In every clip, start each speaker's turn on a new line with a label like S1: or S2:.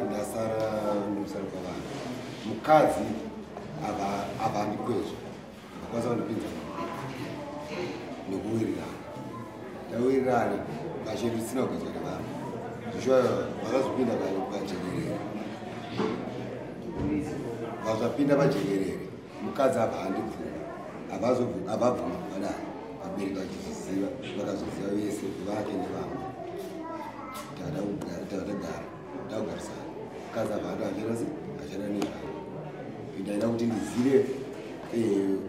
S1: ndasara ndosara kwavana mukadzi avandi kwezvo akwanisa kundipinza nekuwirirana ndawirirana kashedu isina kugadzwa nevanhu zvishoyo vakazopinda pajekerere vazvapinda pajekerere mukadzi avahandi bvuma avabvuma vadaro vabereki vachizviziva vakazoziva vese vake nevamwe tadakugarisana mukadzi avahandi achada nezvavo ndaida kuti ndizive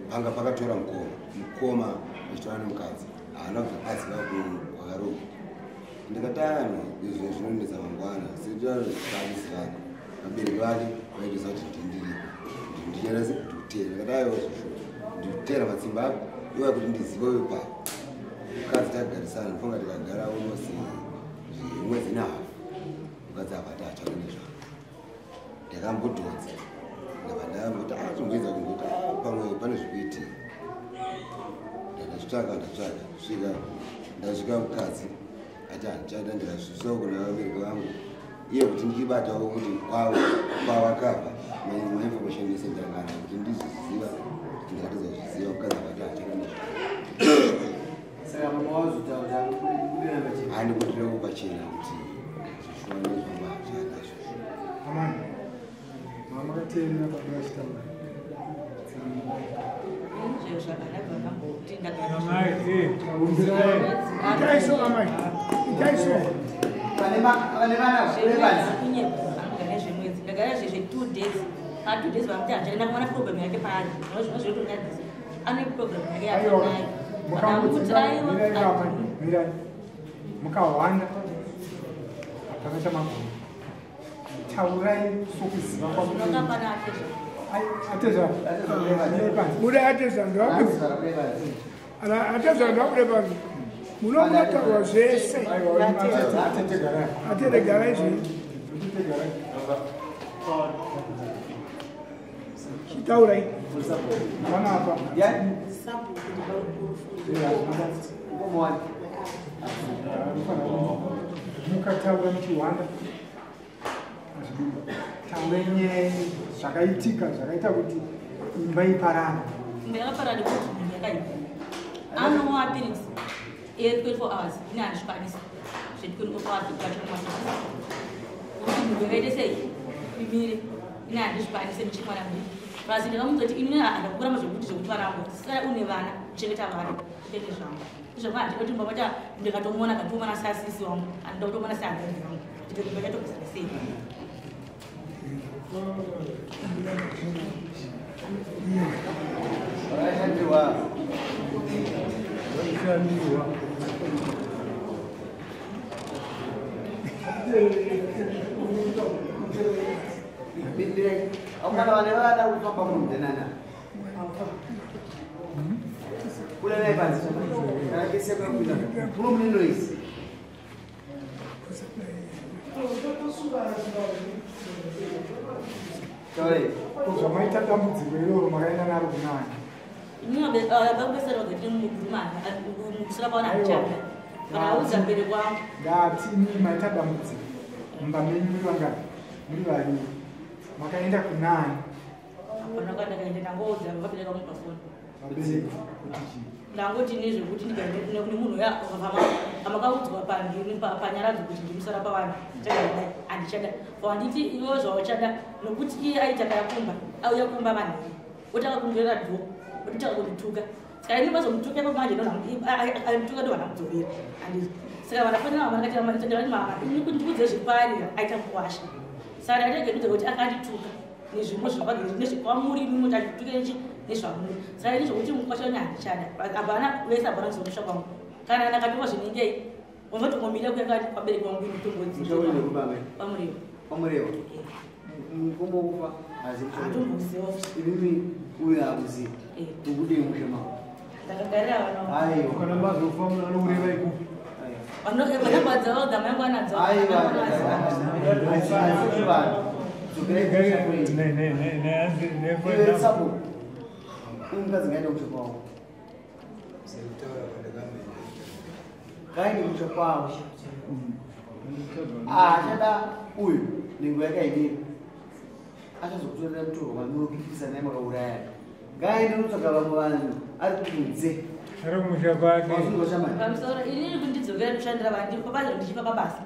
S1: panga pakatora mukoma achitora nemukadzi haana kuzobatsira kwakaroka ndikatano izvo zvinonetsa mangwana sedaaisirana vabereki vake vaitisa kuti ndinyanase ndikutera ndikadayo ndikutera matsimba ako iwa kuti ndizive wepa mukadzi tagarisana ndifunga tikagara almost mwedzi nehafu mukadzi abata achaka nezvavo ndakambodhodza ndakandamboti atomboedza kungoti pamwe pane zvikuitika ndakazvitsvaka kusvika ndasvika mukadzi ati handichada ndikazvisiwa kuna vabereki vangu iye kuti ndibatawo kuti kwavakabva mainformation yese ndakana kuti ndizviziva ndikatedza kuzviziva mukadzi abati hachaka nezvahandi kutire kupachena kuti zvishuwa nezvamba zvaanazvo
S2: Mamatena pakashitama. Taurai sokuziva kwamuna ateza muda ateza ndakure munokunataura zvese ateregara izvi chitaurai vanapa mukataura muchiwanda taurenye zvakaitika zvakaita kuti imba iparana.
S3: Imba yakaparana kuti munhu yakaipa. Anomwa Mapiritsi 24 hours ine handikwanisa zvetikoni kwakwazi kuvatomasa. Kuti munhu yakaita sei Imire ine handizvikwanise ndichimwana mbiri. Basi ndakamunzoti ini handakurama zvekuti varangu sara une vana kuchengeta vana ndenge zvangu. Izvo handikoti mbavata ndikatomona katomona sasisi wangu handida kutomona sehandazi wangu ndikati ndakatogara sei.
S2: Kuzvamaita dambudziko iroro makaenda naro kunani?
S3: Vakupesera kuti mugurumana kusura kwaona hachana kana auza mberi kwangu
S2: ndatini maita dambudziko mumba menyu muri vangani muri vaviri makaenda kunani?
S3: Apana kwanda kaenda ndangoudza vabereka vangu pafoni
S2: vabereki kuti chii?
S3: ndangoti nezvekuti ndikaenda kune munhu amakaudzwa panyaradzo kuti ndimusara pavanhu chakadai handichada wanditi iwewo zvauchada nokuti iye aitaka yakumba auya kumba vanhu otaka kundorera dho ototaka kundituka saka ini vazomutuka pamanje anituka ndo vanamudzovera handizvo saka vanafanira vamanakati mama ini kundikudze zvepari aita kuwasha saka ndategedudza kuti akandituka nezvimwe nezvekwamuri mimwe andituke nezvamuri saka ini zvokuti mukwasha wenye handichada apana vese apana kuzomusha kwangu kana nakatova zvinengei wavatomomira kuyakati kwabereki wangu mitombo
S4: pamureva mukombokupa
S3: atomboziva
S4: inini uyo akuziva tikudei mushema
S3: ndakagarira
S4: aiwa
S2: kana mazofa anoureva ikupi
S3: vanabadza vagama yangu anadzo
S4: ungazingaenda kuchekwawo kaini kuchekwawo achada uyu Nhengo yakaidini achazokutorera mutoro wamunopikisa naye makauraya ngaende notsvaga vamwe vanhu ari kunze
S3: pamusoro inini kundidzokera kushandira vanhu ndiripabaza ndichipa pabasa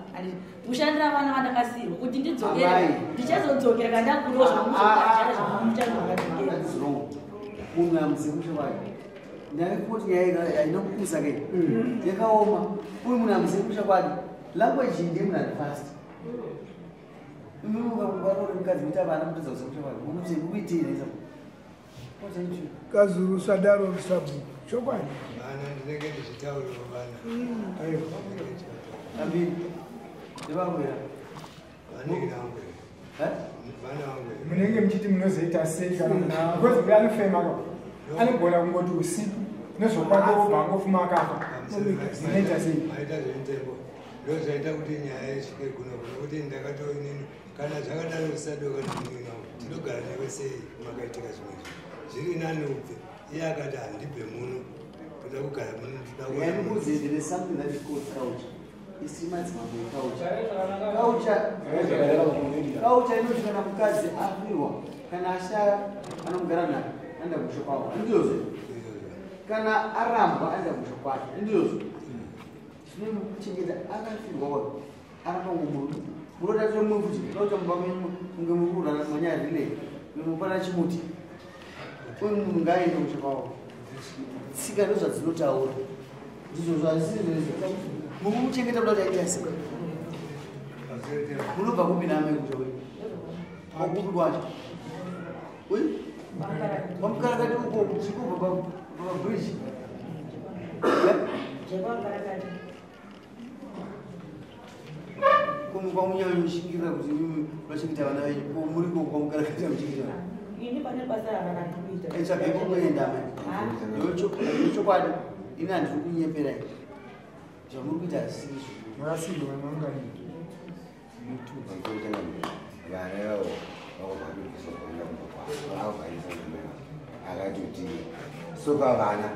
S3: kushandira vana vandakasirwa kuti ndidzokere ndichazodzokera kandakuroa zvamuchazvakadzokera
S4: munhu amusemusha wake ndaikuti yainokukusa ke yakaoma uyu munhu amusemusha kwake language ndiye munhu ari fast ukakuvarore mukadzi kuita vana mutodza kusemusha kwake mukuitire
S5: kazuru sadaro rusabu chokwadi
S6: vana ndinenge ndichitaurira vana
S4: ambiri ndevamwera
S6: vanenge vangwera vana vangwera
S2: munenge muchiti munozoita sei kana because uya anofema anogona kungoti usiku nezvokwako bhangofuma akafa munoita sei
S6: aita zventengo ndozvaita kuti nyaya isvike kuno kuti ndakatoinini kana zvakadaro usadoka ndinina tinogara newe sei makaitika zvimwe zviri nani ubve iye akati handibve muno toda kugara muno
S4: there is something that is called culture. Culture inoziva mukadzi afirwa kana ashaya anomugara naye anda kusho kwavo andizvo kana arambwa anda kusho kwake andizvo zvinomuchengeta akafirwa aramba ngomuru munodatira mumwe kuti kauta mumba menyu munge mukurana manyaya rilei mumupana chimuti uyu munhu ngaaende kusho kwavo tsika ndozvadzinotaura ndizvo zvazisizvezvo mukumuchengeta kuda kuti aita sei munobva kupi name kutowe akupi kwacho uyu pamukarakati uko chikubva pabridge kwamunyanyoshingira kuti unachengeta vana venyu muriko kwamukarakati amuchengeta
S3: ini pane basa ravanatuita
S4: etsvaga ikokuendama yochokwadi ini handiri kunyeperai zvamuri kuita hazisizvo
S2: makasindwa naunganini
S1: vana vavo vakobvakuisoaaaaisaa akatoti soka vana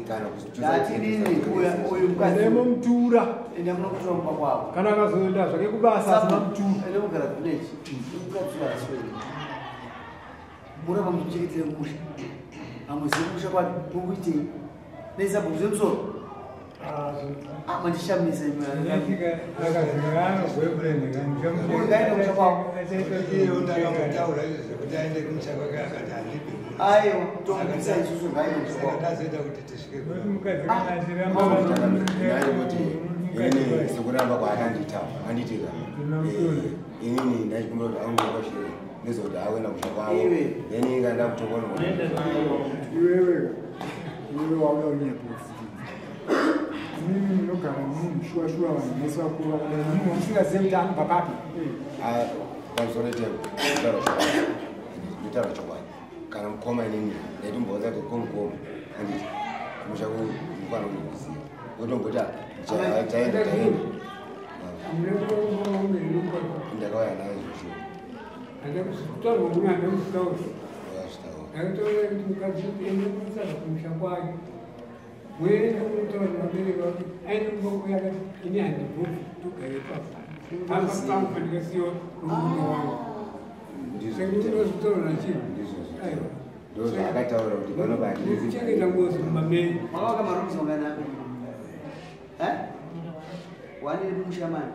S1: kana
S4: kuatininiuyu
S5: mumtura
S4: ende munokutora mumba kwavo
S5: kana akazoenda zvake kubasa asina mtura
S4: ende mugara village mukatsura aswei muramba muchichengetera musha hamuzivi musha kwati mukuitei neisabhuku zemusoro mandishamisa ngaende musha kwavo
S6: ndakamotaura izvozvo kuti aende kumusha kwake akati handibve muno
S4: aiwa tomukisa isusu ngaende musha kwavo
S6: tazoita kuti tisvike
S1: inini sekuramba kwaakandita anditika inini ndachikumbira kuti aungokwashire nezvekuti awena kusha kwavo then ingaenda kutokona
S2: iwewe wauya unyepofu mimi munogara mumushuwashuwa vanhu vese vakuru munhu musingazive kuti anobva papi
S1: pamusoro tembo nditaura chokwadi kana mukoma inini ndaitimboudza kuti komukoma anditi musha mukwana kuziva otomboti taenda ndakauya nayo zvoshuwa
S5: akatorera kuti mukadzi ende kumusaka kumusha kwake wenda kunotaura nemabereka kuti aine mboko yakati ini handibvuki togare papaandikasiwa umuno wangu sekundinozotaura nachii
S1: ndozvaakataura kuti
S5: panobakuchengeta ngozi mumameni
S4: makavaka marumzi manganami wane mushamani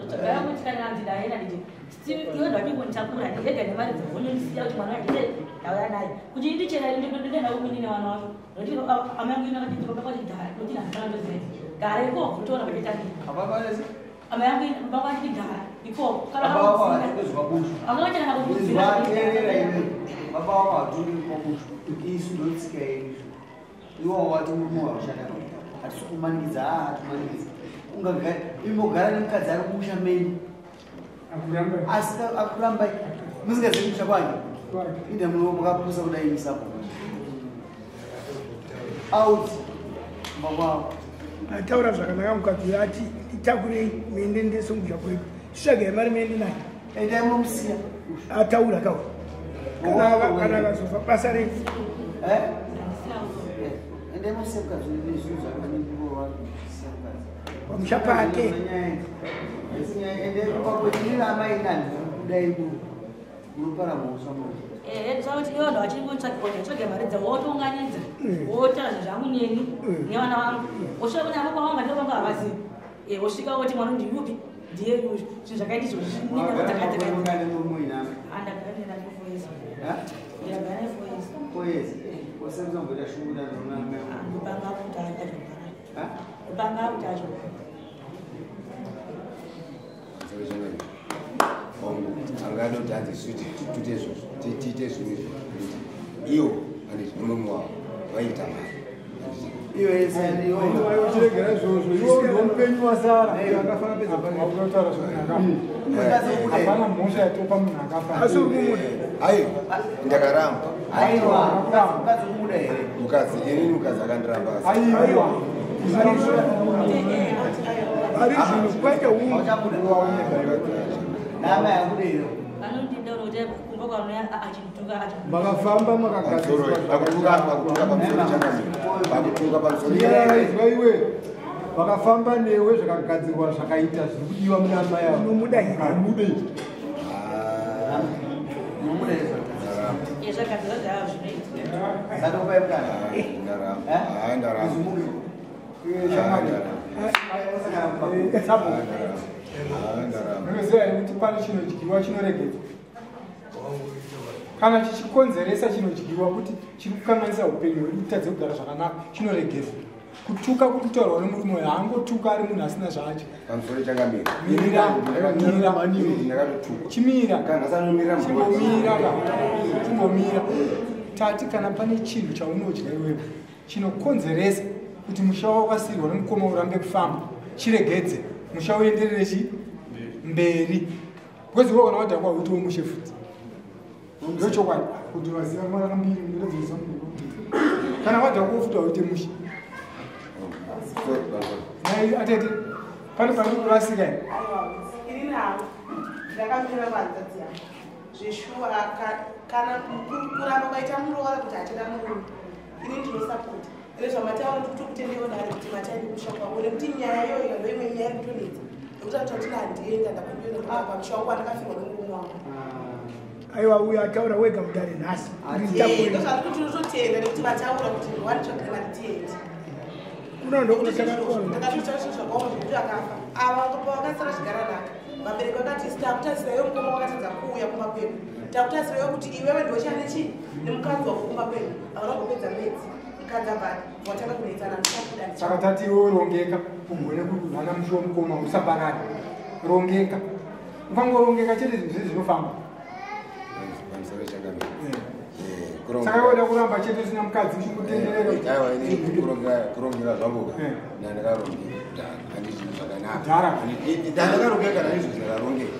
S3: zvagara mutikanaanzidaena nditi iwe ndakingonitakura ndega nemari dzavonondisiya kuti mwana wandine ndauya naye kuti indichera ndinenda kuminine wana wangu nokuti amayangu inakatitokakwati gara nokuti handikanaozive gara iko kutoona pachitangi amayangu bakwanditi gara iko akakachana
S4: baba wako haturi kwamusho isu ndotsika yedu iwo wati murume waushanda hatisi kumanikidza hatumanikidza imbogara nemukadzi ari kumusha meni asi akurambai musingazivi kusha kwake inde mukapusa kudai musapo auti mbakwavo
S5: ataura zvakanaka mukadzi ati itakurei mende ndesomusha kwedu tsvagai mari mende naye
S4: endai munomusiya
S5: ataura kauri kana akazofa basa rei
S4: endai musiya mukadzi nezvinhu zvakamaningirwa
S7: Mushapate.
S3: Sauti hiyo ndo achingotsakotsvage mari dzawotounganidza wotara zvezvamuneni nevana vangu osvika kune avo kwavanga ndovanga havazivi osvika woti mwana ndiyupi ndiye zvinhu zvakaiti
S1: angadoti hanzi tiite zvinhu iyo unomwa waita
S2: chiregera izvozvo iwo ndomupenyu wasara akafana pedza pautaura hapana mhosva yatopa munhu akafa
S1: aiwa ndakaramba mukadzi inini mukadzi akandiramba
S2: aiwa
S7: ari zvinhu kwete
S2: makafamba makagadzirwa iwe vakafamba newe zvakagadzirwa zvakaita zviri kudiwa munama yamude kuti pane chinodyiwa chinoregedzwa kana chichikonzeresa chinodyiwa kuti chiri kukanganisa upenyu hwedu kutadze kugara zvakanaka chinoregedzwa kutuka kuri kutaurwa nemurume uyo haangotuka ari munhu asina zvaacho chimira chimbomira tati kana pane chinhu chaunodya iwewe chinokonzeresa kuti musha wakasirwa nemukoma urambe kufamba chiregedze musha uendererechi mberi kwezi kana wadhakwa uitiwo mushe futi ndochokwadi kuti vaziva mara mbiri ndodzisa kana wadhakwa ufuta uite mushe atete pane pane kurasika
S8: ini navo ndakamira vanzadzi yangu zveshuwa kana kuramba kwaita muroora kuti hatida murume ini ndinosapota ine zvamataura tokutendeyonari kuti mataini kushakwangu nekuti nyaya iyoyo ikando imwe nyaya yekutonedza nekuti atotina handienda ndakundiona pamusha wangu andakafirwa nemurume wangu
S7: aiwa uyo ataura wega mudare nhasi
S8: ndozvari kuti unototenda nekuti vataura kuti wanichokuema nditiendi ndakazvitarisizvakaomazvekuti akafa ava pavakasara zvigara naka vabereki vakati takutarisirayo mukoma wakatadza kuuya kumba kwenyu takutarisirayo kuti iwewe ndochane chii nemukadzi wako kumba kwenyu avanagopedza mwedzi mukadzi abhari watanga kunoitsana
S2: saka tati iwewe rongeka ugone kuti hana musho womukoma usaparari rongeka ukangorongeka chete zvinhu zvese zvinofamba saka iwoda kuramba chete usina mukadzi
S1: uchikutendererkurongera zvangu nandakarongeka handizvinhu zvakanaka kana izvo zvakarongeka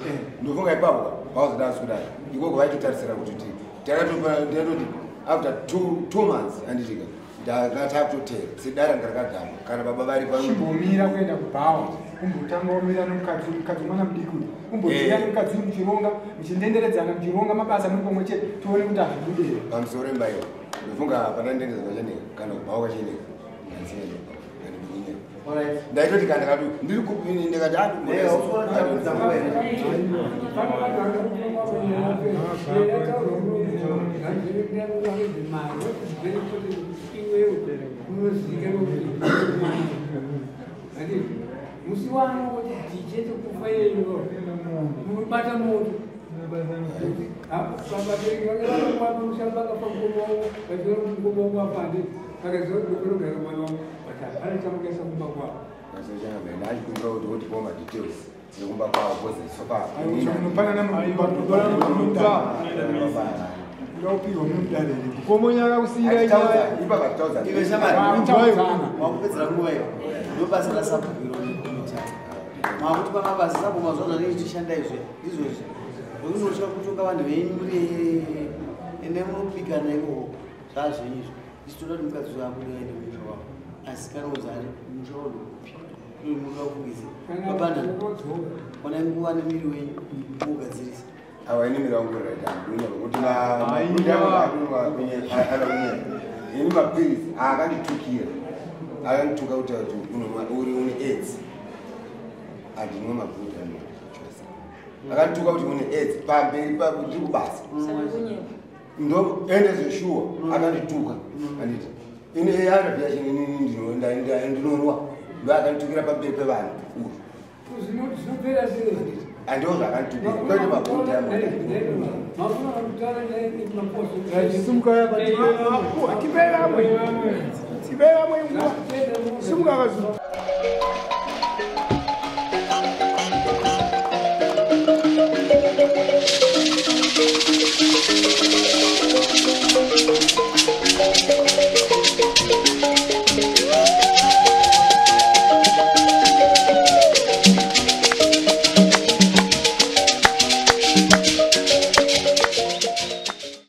S1: ndofunga ipapo pauzoda kudai ikoko vaitotarisira kuti takatoti after 2 months handisvika ndakatapotera sedara ndarakagama kana baba vari
S2: chimbomira kuenda kubhawa umbotanga womira nomukadzi mwana mudiki umbomira nomukadzi muchironga muchindenderedzana muchironga mabasa muri pomwe chete tione kuti hazvibudere
S1: pamusoro embayiwa ndofunga panandendeza kwacheneka kana kubhawa kwacheneka ndaitoti kana kati ndiri kupini ndikati
S5: musiwana kuti tichete kufa yeyo mubata moto vabereki vakaamushabakafa ngomao vachiona kuti ngomao wapande vakaziva kuti ndokunogara mwana wangu pane chamukaisa kumba kwavo
S1: ndachikumbira kuti wotipo madetails nekumba kwavo
S2: kozesopapanana ngaupirwa mudarere komonyaka kusiyira
S4: wakupedzera nguva iyo ndobasa rasabhubiro makuti pamabasa sabo mazuva zvanoitishanda izvozvi nokunotywa kutonga vanhu venyure ende munopikana ikoko zvazvenyizvo ichitoda kuti mukadzi waakudaende musha wavo asi kana uzari musha wadokupi mukafungize babana ona nguva nemiri wenyu mugadzirisa
S1: awainimira wangu raitadunya kuti ini mapirisi akanditukira akandituka kuti uri une aids andinwe maguta chose akanituka kuti une AIDS pamberi pakuti kubasa ndo ende zveshuwa akandituka anditi ine yana pia chinini ndinonwa ndo akanditukira pamberi pevanhu
S5: Zvinopera sei?
S1: andizvo zvakanditukira kwete maguta
S7: Simuka vamwe nguva.